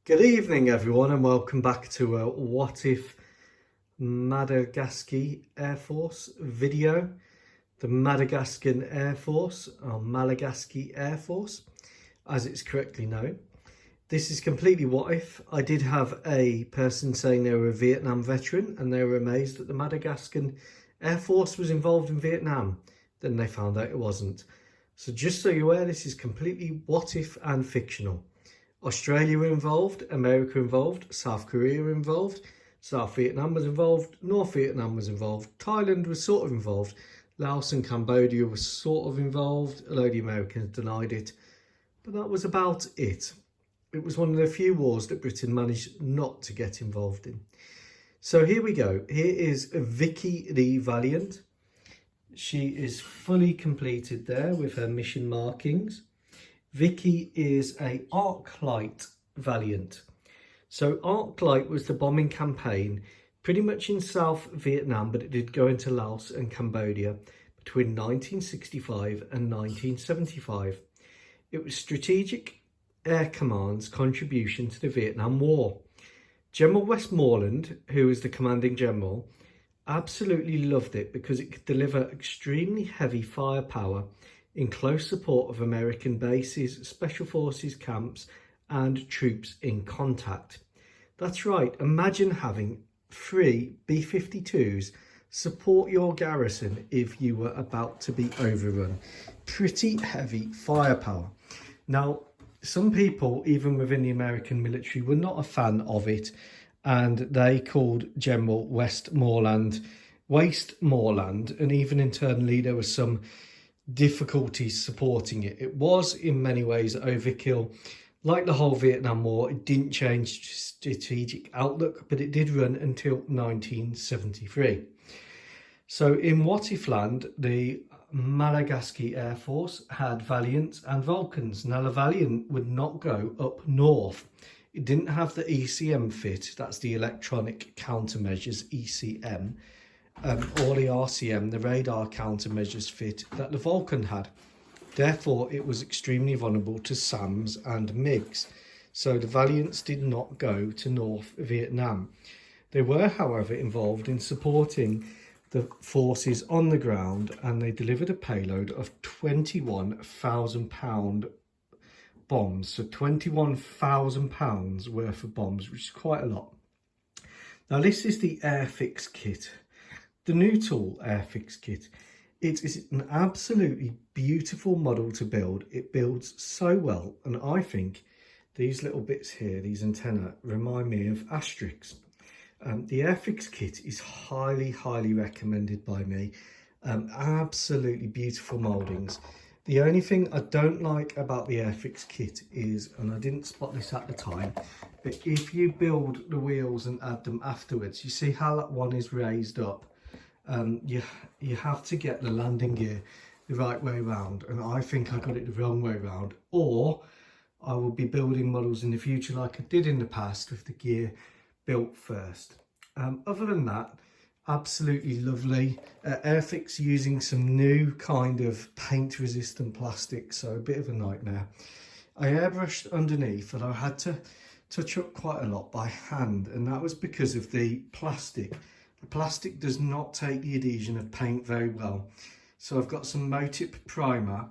Good evening everyone and welcome back to a What If Madagascar Air Force video. The Madagascan Air Force, or Malagasy Air Force as it's correctly known. This is completely what if. I did have a person saying they were a Vietnam veteran and they were amazed that the Madagascan Air Force was involved in Vietnam. Then they found out it wasn't. So just so you're aware, this is completely what if and fictional. Australia were involved, America involved, South Korea were involved, South Vietnam was involved, North Vietnam was involved, Thailand was sort of involved, Laos and Cambodia were sort of involved, although the Americans denied it. But that was about it. It was one of the few wars that Britain managed not to get involved in. So here we go. Here is Vicky the Valiant. She is fully completed there with her mission markings. Vicky is a arc light Valiant. So arc light was the bombing campaign pretty much in South Vietnam, but it did go into Laos and Cambodia between 1965 and 1975. It was Strategic Air Command's contribution to the Vietnam War. General Westmoreland, who was the commanding general, absolutely loved it because it could deliver extremely heavy firepower in close support of American bases, special forces camps and troops in contact. That's right, imagine having 3 B-52s support your garrison if you were about to be overrun. Pretty heavy firepower. Now, some people, even within the American military, were not a fan of it, and they called General Westmoreland, and even internally there was some difficulties supporting it. It was in many ways overkill. Like the whole Vietnam War, it didn't change strategic outlook, but it did run until 1973. So in What If Land, the Malagasy Air Force had Valiants and Vulcans. Now the Valiant would not go up north. It didn't have the ECM fit, that's the electronic countermeasures, ECM, or the RCM, the radar countermeasures fit that the Vulcan had. Therefore, it was extremely vulnerable to SAMs and MiGs. So the Valiants did not go to North Vietnam. They were, however, involved in supporting the forces on the ground, and they delivered a payload of 21,000 pound bombs. So 21,000 pounds worth of bombs, which is quite a lot. Now this is the Airfix kit. The new tool, Airfix kit. It is an absolutely beautiful model to build. It builds so well, and I think these little bits here, these antennae, remind me of Asterix. The Airfix kit is highly recommended by me. Absolutely beautiful mouldings. The only thing I don't like about the Airfix kit is, and I didn't spot this at the time, but if you build the wheels and add them afterwards, you see how that one is raised up. You have to get the landing gear the right way round, and I think I got it the wrong way round, or I will be building models in the future like I did in the past with the gear built first. Other than that, absolutely lovely. Airfix using some new kind of paint resistant plastic, so a bit of a nightmare. I airbrushed underneath and I had to touch up quite a lot by hand, and that was because of the plastic. The plastic does not take the adhesion of paint very well. So I've got some Motip primer,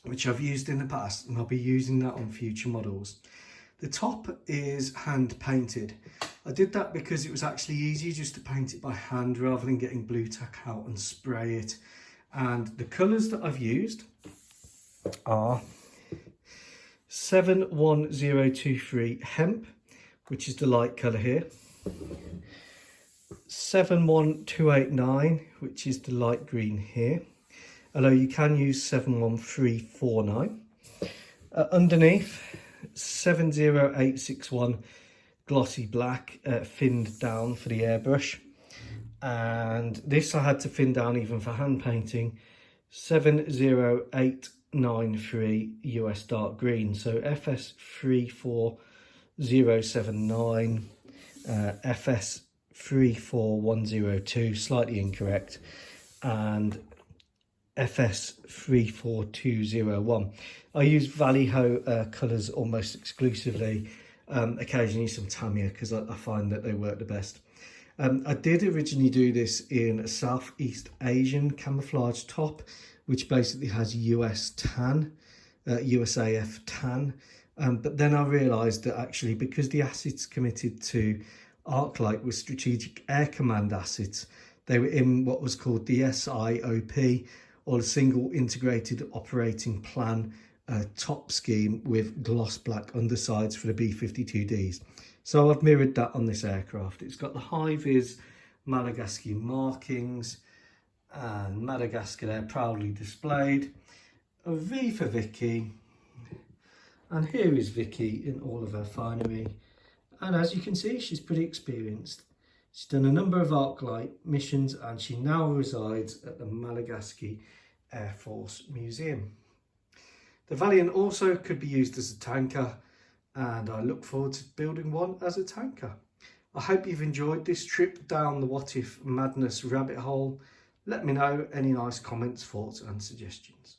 which I've used in the past, and I'll be using that on future models. The top is hand painted. I did that because it was actually easier just to paint it by hand rather than getting blue tack out and spray it. And the colours that I've used are 71023 hemp, which is the light colour here. 71289, which is the light green here, although you can use 71349. Underneath, 70861 glossy black, thinned down for the airbrush, and this I had to thin down even for hand painting, 70893 US dark green, so FS34079, FS 34102, slightly incorrect, and FS 34201. I use Vallejo colours almost exclusively, occasionally some Tamiya, because I find that they work the best. I did originally do this in a Southeast Asian camouflage top, which basically has US tan, USAF tan. But then I realised that actually, because the assets committed to Arclight were Strategic Air Command assets, they were in what was called the SIOP, or the Single Integrated Operating Plan top scheme, with gloss black undersides for the B-52Ds. So I've mirrored that on this aircraft. It's got the high-vis Malagasy markings and Madagascar there proudly displayed. A V for Vicky. And here is Vicky in all of her finery. And as you can see, she's pretty experienced. She's done a number of Arclight missions, and she now resides at the Malagasy Air Force Museum. The Valiant also could be used as a tanker, and I look forward to building one as a tanker. I hope you've enjoyed this trip down the what if madness rabbit hole. Let me know any nice comments, thoughts and suggestions.